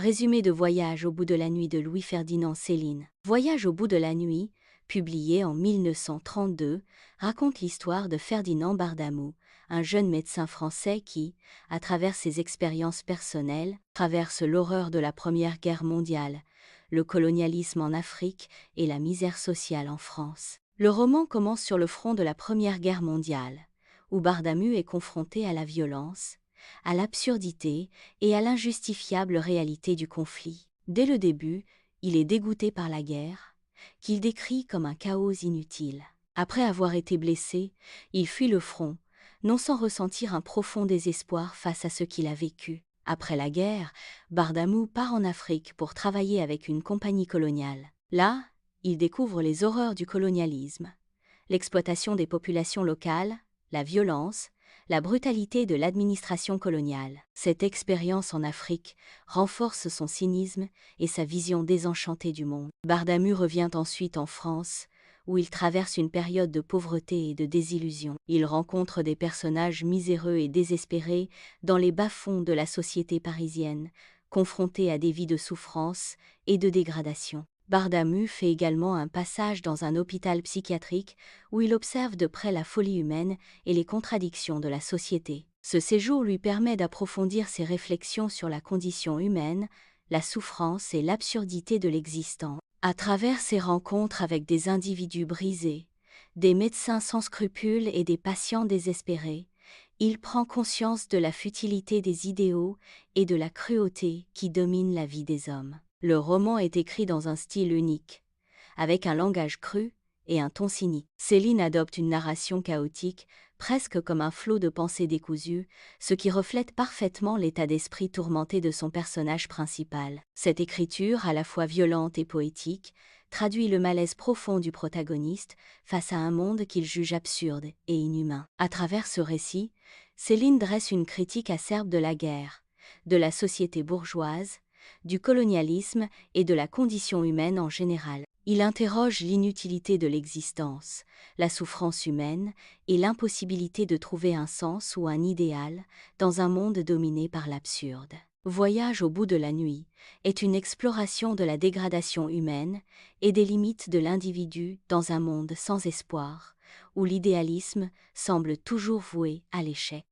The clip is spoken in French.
Résumé de Voyage au bout de la nuit de Louis-Ferdinand Céline. Voyage au bout de la nuit, publié en 1932, raconte l'histoire de Ferdinand Bardamou, un jeune médecin français qui, à travers ses expériences personnelles, traverse l'horreur de la Première Guerre mondiale, le colonialisme en Afrique et la misère sociale en France. Le roman commence sur le front de la Première Guerre mondiale, où Bardamou est confronté à la violence, à l'absurdité et à l'injustifiable réalité du conflit. Dès le début, il est dégoûté par la guerre, qu'il décrit comme un chaos inutile. Après avoir été blessé, il fuit le front, non sans ressentir un profond désespoir face à ce qu'il a vécu. Après la guerre, Bardamou part en Afrique pour travailler avec une compagnie coloniale. Là, il découvre les horreurs du colonialisme, l'exploitation des populations locales, la violence, la brutalité de l'administration coloniale. Cette expérience en Afrique renforce son cynisme et sa vision désenchantée du monde. Bardamou revient ensuite en France, où il traverse une période de pauvreté et de désillusion. Il rencontre des personnages miséreux et désespérés dans les bas-fonds de la société parisienne, confrontés à des vies de souffrance et de dégradation. Bardamou fait également un passage dans un hôpital psychiatrique où il observe de près la folie humaine et les contradictions de la société. Ce séjour lui permet d'approfondir ses réflexions sur la condition humaine, la souffrance et l'absurdité de l'existence. À travers ses rencontres avec des individus brisés, des médecins sans scrupules et des patients désespérés, il prend conscience de la futilité des idéaux et de la cruauté qui domine la vie des hommes. Le roman est écrit dans un style unique, avec un langage cru et un ton cynique. Céline adopte une narration chaotique, presque comme un flot de pensées décousues, ce qui reflète parfaitement l'état d'esprit tourmenté de son personnage principal. Cette écriture, à la fois violente et poétique, traduit le malaise profond du protagoniste face à un monde qu'il juge absurde et inhumain. À travers ce récit, Céline dresse une critique acerbe de la guerre, de la société bourgeoise, du colonialisme et de la condition humaine en général. Il interroge l'inutilité de l'existence, la souffrance humaine et l'impossibilité de trouver un sens ou un idéal dans un monde dominé par l'absurde. Voyage au bout de la nuit est une exploration de la dégradation humaine et des limites de l'individu dans un monde sans espoir, où l'idéalisme semble toujours voué à l'échec.